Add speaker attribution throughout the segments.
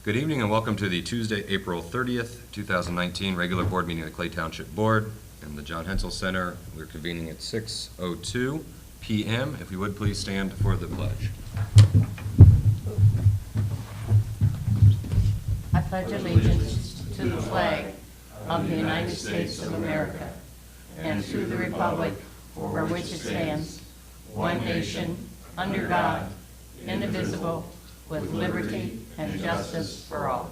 Speaker 1: Good evening and welcome to the Tuesday, April 30th, 2019 regular board meeting of the Clay Township Board in the John Hensel Center. We're convening at 6:02 p.m. If we would please stand for the pledge.
Speaker 2: I pledge allegiance to the flag of the United States of America and to the republic for which it stands, one nation, under God, indivisible, with liberty and justice for all.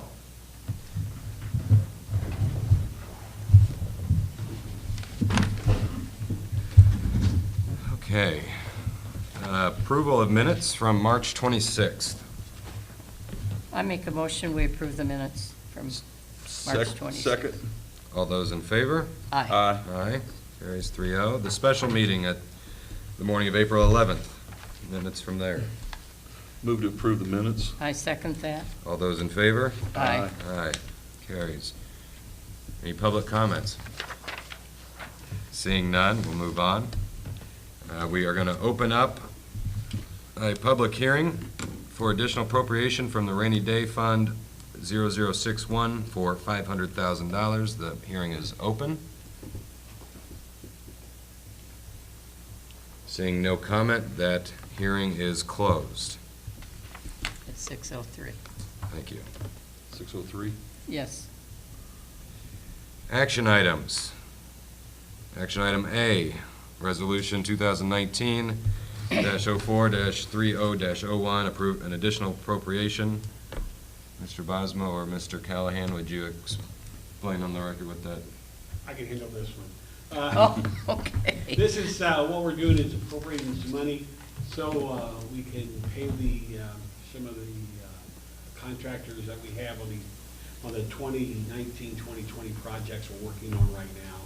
Speaker 1: Okay. Approval of minutes from March 26th.
Speaker 2: I make a motion we approve the minutes from March 26th.
Speaker 3: Second.
Speaker 1: All those in favor?
Speaker 2: Aye.
Speaker 1: Aye. Carries 3-0. The special meeting at the morning of April 11th. Minutes from there.
Speaker 3: Move to approve the minutes.
Speaker 2: I second that.
Speaker 1: All those in favor?
Speaker 2: Aye.
Speaker 1: Aye. Carries. Any public comments? Seeing none, we'll move on. We are going to open up a public hearing for additional appropriation from the Rainy Day Fund 0061 for $500,000. The hearing is open. Seeing no comment, that hearing is closed.
Speaker 2: It's 6:03.
Speaker 1: Thank you.
Speaker 3: 6:03.
Speaker 2: Yes.
Speaker 1: Action items. Action item A, Resolution 2019-04-30-01, approve an additional appropriation. Mr. Bosma or Mr. Callahan, would you explain on the record what that?
Speaker 4: I can handle this one.
Speaker 2: Oh, okay.
Speaker 4: This is, what we're doing is appropriating some money so we can pay some of the contractors that we have on the 2019-2020 projects we're working on right now.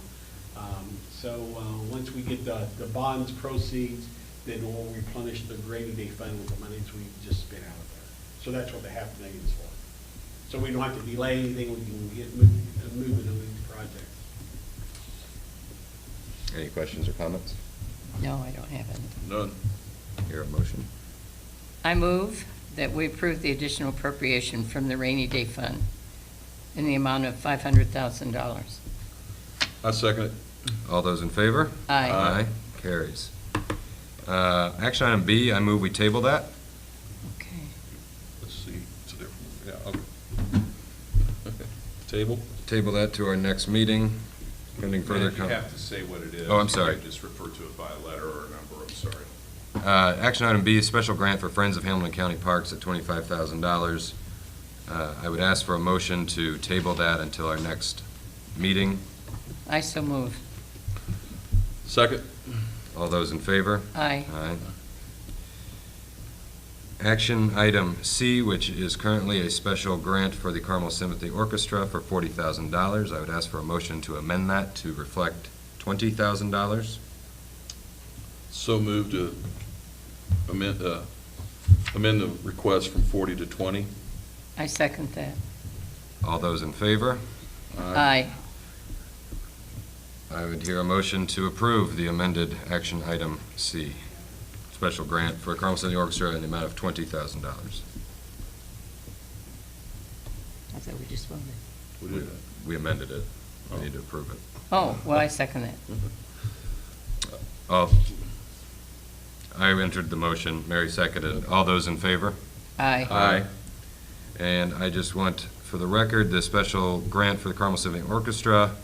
Speaker 4: Once we get the bonds proceeds, then we'll replenish the rainy day fund with the monies we just spent out of there. So that's what the $500,000 is for. So we don't have to delay anything, we can get moving on these projects.
Speaker 1: Any questions or comments?
Speaker 2: No, I don't have any.
Speaker 3: None.
Speaker 1: Hear a motion?
Speaker 2: I move that we approve the additional appropriation from the Rainy Day Fund in the amount of $500,000.
Speaker 3: I second it.
Speaker 1: All those in favor?
Speaker 2: Aye.
Speaker 1: Aye. Carries. Action item B, I move we table that.
Speaker 2: Okay.
Speaker 3: Let's see. It's a different, yeah, okay. Table?
Speaker 1: Table that to our next meeting, pending further
Speaker 5: You
Speaker 1: comment.
Speaker 5: have to say what it is.
Speaker 1: Oh, I'm sorry.
Speaker 5: You can't just refer to it by a letter or a number, I'm sorry.
Speaker 1: Action item B, special grant for Friends of Hamilton County Parks at $25,000. I would ask for a motion to table that until our next meeting.
Speaker 2: I so move.
Speaker 3: Second.
Speaker 1: All those in favor?
Speaker 2: Aye.
Speaker 1: Aye. Action item C, which is currently a special grant for the Carmel Symphony Orchestra for $40,000. I would ask for a motion to amend that to reflect $20,000.
Speaker 3: So moved to amend the request from 40 to 20.
Speaker 2: I second that.
Speaker 1: All those in favor?
Speaker 2: Aye.
Speaker 1: I would hear a motion to approve the amended action item C, special grant for Carmel Symphony Orchestra in the amount of $20,000.
Speaker 2: I thought we just voted.
Speaker 3: We did that.
Speaker 1: We amended it. We
Speaker 3: Oh.
Speaker 1: need to approve it.
Speaker 2: Oh, well, I second that.
Speaker 1: I entered the motion. Mary seconded. All those in favor?
Speaker 2: Aye.
Speaker 1: Aye. And I just want, for the record, the special grant for the Carmel Symphony Orchestra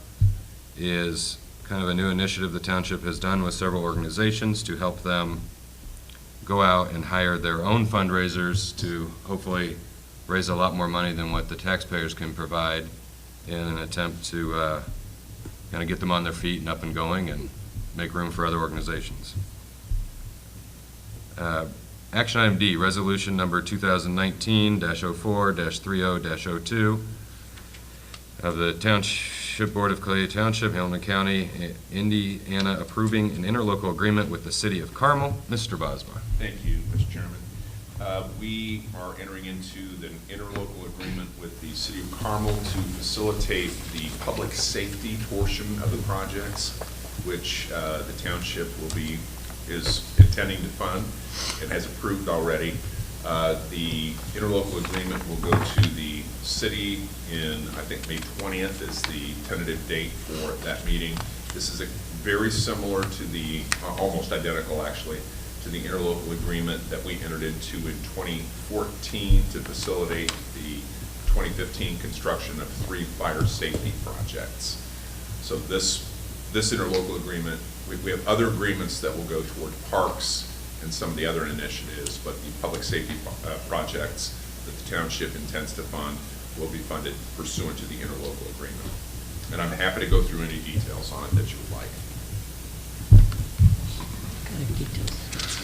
Speaker 1: is kind of a new initiative the township has done with several organizations to help them go out and hire their own fundraisers to hopefully raise a lot more money than what the taxpayers can provide in an attempt to kind of get them on their feet and up and going and make room for other organizations. Action item D, resolution number 2019-04-30-02 of the Township Board of Clay Township, Hamilton County, Indiana, approving an interlocal agreement with the City of Carmel. Mr. Bosma.
Speaker 5: Thank you, Mr. Chairman. We are entering into the interlocal agreement with the City of Carmel to facilitate the public safety portion of the projects, which the township is intending to fund and has approved already. The interlocal agreement will go to the city in, I think, May 20th is the tentative date for that meeting. This is very similar to the, almost identical actually, to the interlocal agreement that we entered into in 2014 to facilitate the 2015 construction of 3 fire safety projects. So this interlocal agreement, we have other agreements that will go toward parks and some of the other initiatives, but the public safety projects that the township intends to fund will be funded pursuant to the interlocal agreement. And I'm happy to go through any details on it that you would like.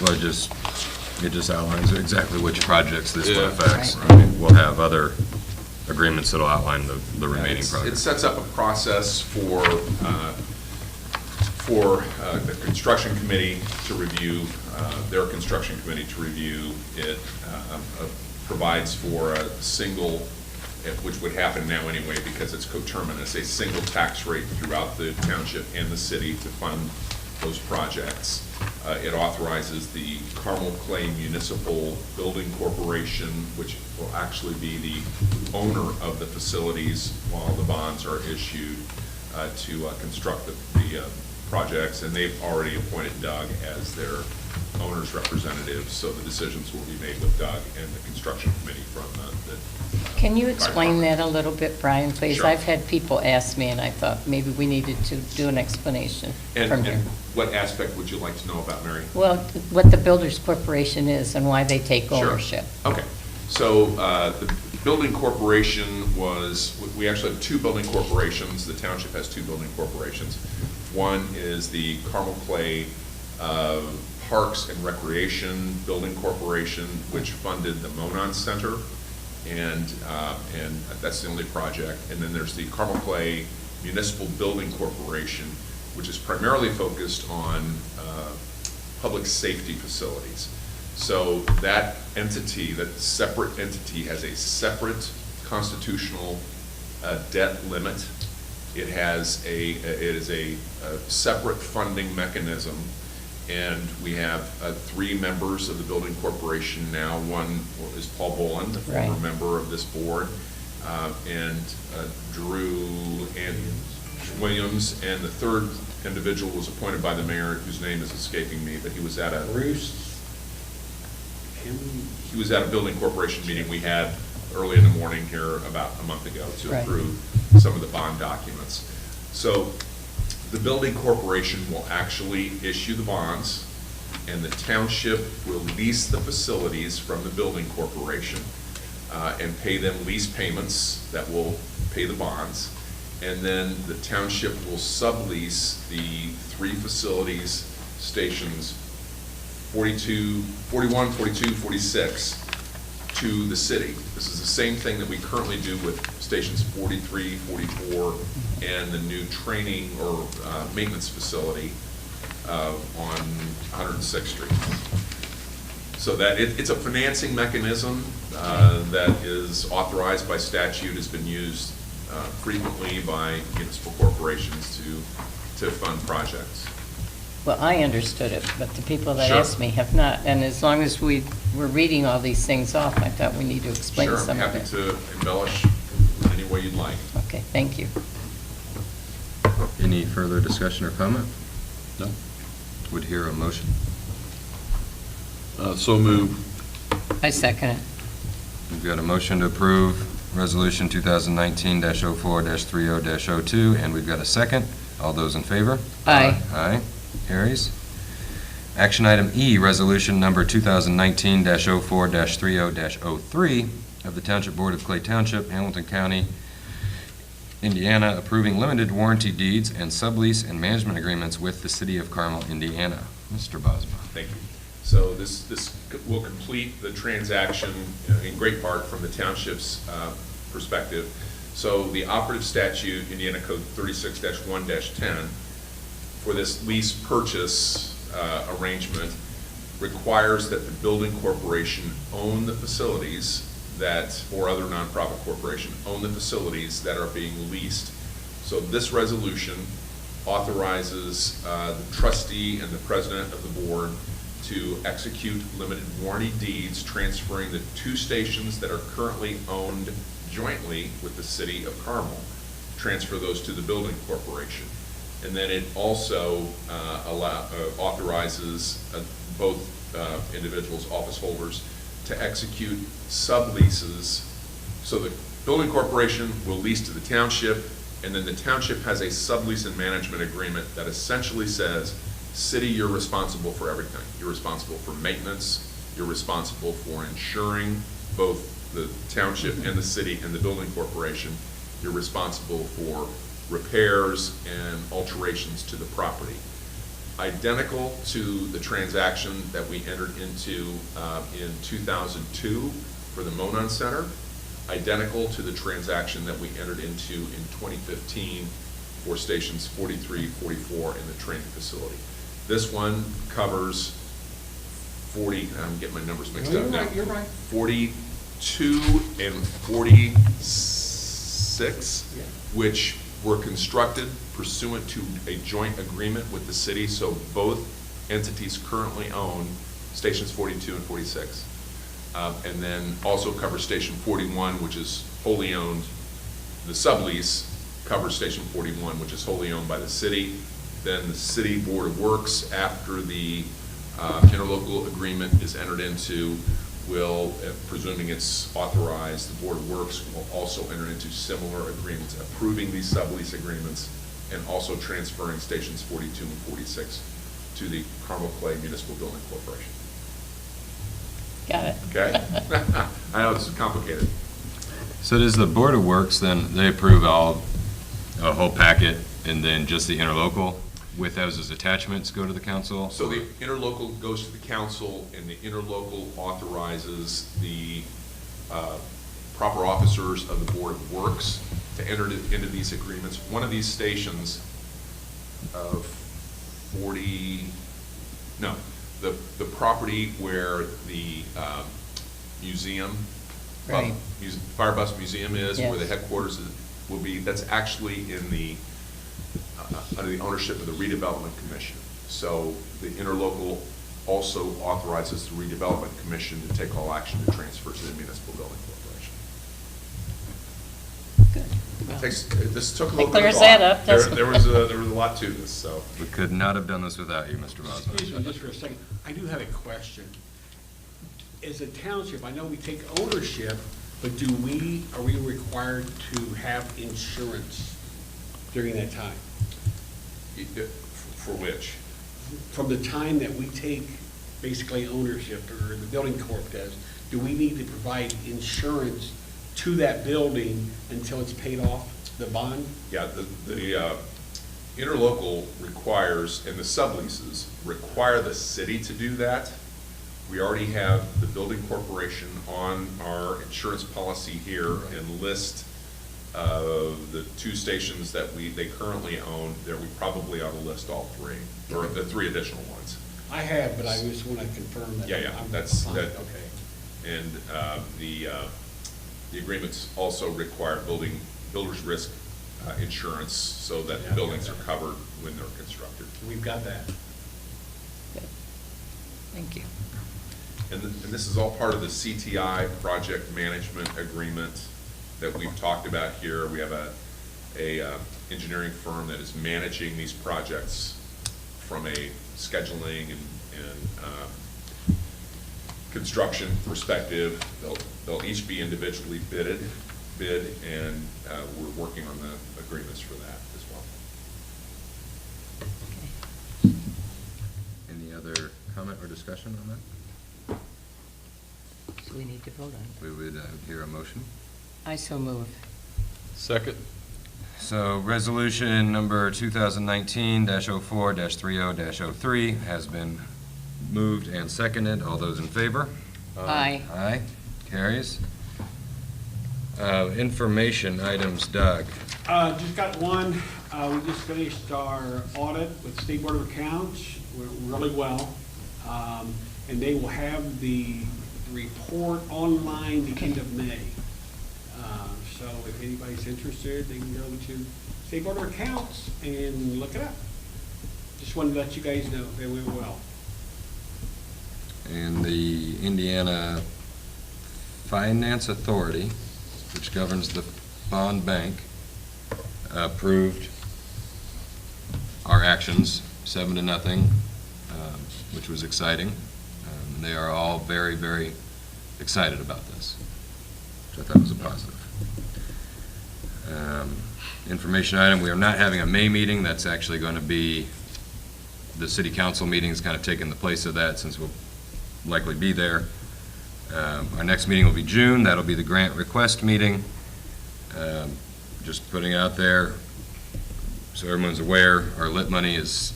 Speaker 1: Well, it just outlines exactly which projects this
Speaker 5: Yeah.
Speaker 1: affects.
Speaker 2: Right.
Speaker 1: I mean, we'll have other agreements that'll outline the remaining
Speaker 5: It
Speaker 1: projects.
Speaker 5: sets up a process for the construction committee to review, their construction committee to review it, provides for a single, which would happen now anyway because it's coterminous, a single tax rate throughout the township and the city to fund those projects. It authorizes the Carmel Clay Municipal Building Corporation, which will actually be the owner of the facilities while the bonds are issued, to construct the projects. And they've already appointed Doug as their owner's representative, so the decisions will be made with Doug and the construction committee from the
Speaker 2: Can you
Speaker 5: fire
Speaker 2: explain
Speaker 5: department.
Speaker 2: that a little bit, Brian, please?
Speaker 5: Sure.
Speaker 2: I've had people ask me, and I thought maybe we needed to do an explanation from
Speaker 5: And
Speaker 2: here.
Speaker 5: what aspect would you like to know about, Mary?
Speaker 2: Well, what the Builders Corporation is and why they take
Speaker 5: Sure.
Speaker 2: ownership.
Speaker 5: Okay, so the building corporation we actually have 2 building corporations. The township has 2 building corporations. One is the Carmel Clay Parks and Recreation Building Corporation, which funded the Monon Center, and that's the only project. And then there's the Carmel Clay Municipal Building Corporation, which is primarily focused on public safety facilities. So that entity, that separate entity, has a separate constitutional debt limit. It is a separate funding mechanism, and we have 3 members of the building corporation now. One is Paul Boland, the former
Speaker 2: Right.
Speaker 5: member of this board, and Drew and Williams, and the third individual was appointed by the mayor, whose name is escaping me, but he was at a building corporation meeting we had early in the morning here about a month ago to
Speaker 2: Right.
Speaker 5: approve some of the bond documents. So the building corporation will actually issue the bonds, and the township will lease the facilities from the building corporation and pay them lease payments that will pay the bonds. And then the township will sublease the 3 facilities, stations 41, 42, 46, to the city. This is the same thing that we currently do with stations 43, 44, and the new training or maintenance facility on 106th Street. So that it's a financing mechanism that is authorized by statute, has been used frequently by municipal corporations to fund projects.
Speaker 2: Well, I understood it, but the people that
Speaker 5: Sure.
Speaker 2: asked me have not. And as long as we were reading all these things off, I thought we need to explain
Speaker 5: Sure, I'm
Speaker 2: some of
Speaker 5: happy
Speaker 2: it.
Speaker 5: to embellish any way you'd like.
Speaker 2: Okay, thank you.
Speaker 1: Any further discussion or comment?
Speaker 3: No?
Speaker 1: Would hear a motion.
Speaker 3: So move.
Speaker 2: I second it.
Speaker 1: We've got a motion to approve Resolution 2019-04-30-02, and we've got a second. All those in favor?
Speaker 2: Aye.
Speaker 1: Aye. Carries. Action item E, Resolution number 2019-04-30-03 of the Township Board of Clay Township, Hamilton County, Indiana, approving limited warranty deeds and sublease and management agreements with the City of Carmel, Indiana. Mr. Bosma.
Speaker 5: Thank you. So this will complete the transaction in great part from the township's perspective. So the operative statute, Indiana Code 36-1-10, for this lease purchase arrangement requires that the building corporation own the facilities that, or other nonprofit corporation, own the facilities that are being leased. So this resolution authorizes the trustee and the president of the board to execute limited warranty deeds transferring the 2 stations that are currently owned jointly with the city of Carmel, transfer those to the building corporation. And then it also authorizes both individuals, office holders, to execute subleases. So the building corporation will lease to the township, and then the township has a sublease and management agreement that essentially says, city, you're responsible for everything. You're responsible for maintenance, you're responsible for insuring both the township and the city and the building corporation. You're responsible for repairs and alterations to the property. Identical to the transaction that we entered into in 2002 for the Monon Center, identical to the transaction that we entered into in 2015 for stations 43, 44 in the training facility. This one covers 40, I'm getting my numbers mixed up now.
Speaker 4: You're right.
Speaker 5: 42 and 46,
Speaker 4: Yeah.
Speaker 5: which were constructed pursuant to a joint agreement with the city, so both entities currently own stations 42 and 46. And then also covers station 41, which is wholly owned. The sublease covers station 41, which is wholly owned by the city. Then the city board of works, after the interlocal agreement is entered into, will, presuming it's authorized, the board of works will also enter into similar agreements approving these sublease agreements and also transferring stations 42 and 46 to the Carmel Clay Municipal Building Corporation.
Speaker 2: Got it.
Speaker 5: Okay? I know this is complicated.
Speaker 1: So does the Board of Works then, they approve a whole packet, and then just the interlocal with those as attachments go to the council?
Speaker 5: So the interlocal goes to the council, and the interlocal authorizes the proper officers of the Board of Works to enter into these agreements. One of these stations of 40, no, the property where the museum,
Speaker 2: Right.
Speaker 5: Fire Bus Museum is, where the
Speaker 2: Yes.
Speaker 5: headquarters will be, that's actually in the under the ownership of the Redevelopment Commission. So the interlocal also authorizes the Redevelopment Commission to take all action to transfer to the Municipal Building Corporation.
Speaker 2: Good.
Speaker 5: This took a
Speaker 2: That
Speaker 5: little bit of
Speaker 2: clears
Speaker 5: thought.
Speaker 2: that up,
Speaker 5: There
Speaker 2: doesn't it?
Speaker 5: there was a lot to this, so.
Speaker 1: We could not have done this without you, Mr.
Speaker 4: Excuse me
Speaker 1: Boswell.
Speaker 4: just for a second. I do have a question. As a township, I know we take ownership, but are we required to have insurance during that time?
Speaker 5: For which?
Speaker 4: From the time that we take basically ownership, or the building corp does, do we need to provide insurance to that building until it's paid off, the bond?
Speaker 5: Yeah, the interlocal requires, and the subleases require the city to do that. We already have the building corporation on our insurance policy here and list of the 2 stations that they currently own. There, we probably ought to list all 3, or the 3 additional ones.
Speaker 4: I have, but I just want to confirm that.
Speaker 5: Yeah,
Speaker 4: I'm
Speaker 5: that's,
Speaker 4: fine.
Speaker 5: that,
Speaker 4: Okay.
Speaker 5: and the agreements also require builder's risk insurance, so that
Speaker 4: Yeah.
Speaker 5: buildings are covered when they're constructed.
Speaker 4: We've got that.
Speaker 2: Good. Thank you.
Speaker 5: And this is all part of the CTI project management agreement that we've talked about here. We have a engineering firm that is managing these projects from a scheduling and construction perspective. They'll each be individually bid, and we're working on the agreements for that as well.
Speaker 2: Okay.
Speaker 1: Any other comment or discussion on that?
Speaker 2: So we need to vote on
Speaker 1: We would hear a motion.
Speaker 2: it. I so move.
Speaker 3: Second?
Speaker 1: So resolution number 2019-04-30-03 has been moved and seconded. All those in favor?
Speaker 2: Aye.
Speaker 1: Aye, carries. Information items, Doug.
Speaker 4: Just got one. We just finished our audit with State Board of Accounts. Went really well. And they will have the report online the end of May. So if anybody's interested, they can go to State Board of Accounts and look it up. Just wanted to let you guys know they went well.
Speaker 1: And the Indiana Finance Authority, which governs the bond bank, approved our actions, 7-0, which was exciting. They are all very, very excited about this, which I thought was a positive. Information item, we are not having a May meeting. That's actually going to be, the city council meeting is kind of taking the place of that since we'll likely be there. Our next meeting will be June. That'll be the grant request meeting. Just putting it out there so everyone's aware, our lit money is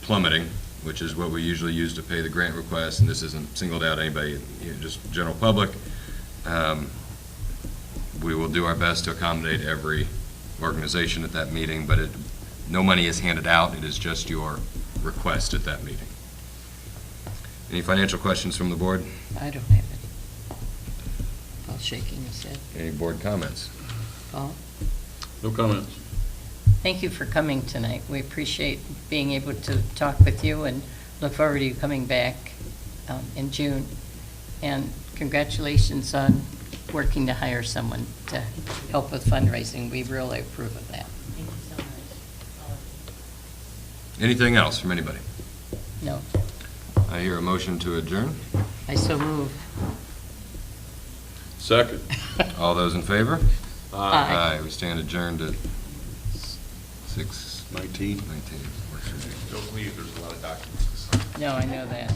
Speaker 1: plummeting, which is what we usually use to pay the grant request, and this isn't singled out anybody, just general public. We will do our best to accommodate every organization at that meeting, but no money is handed out. It is just your request at that meeting. Any financial questions from the board?
Speaker 2: I don't have any. Paul shaking his head.
Speaker 1: Any board comments?
Speaker 2: Paul?
Speaker 3: No comments.
Speaker 2: Thank you for coming tonight. We appreciate being able to talk with you and look forward to you coming back in June. And congratulations on working to hire someone to help with fundraising. We really approve of that. Thank you so much.
Speaker 1: Anything else from anybody?
Speaker 2: No.
Speaker 1: I hear a motion to adjourn.
Speaker 2: I so move.
Speaker 3: Second.
Speaker 1: All those in favor?
Speaker 2: Aye.
Speaker 1: We stand adjourned at 6:19.
Speaker 3: 19.
Speaker 5: Don't leave, there's a lot of documents to sign.
Speaker 2: No, I know that.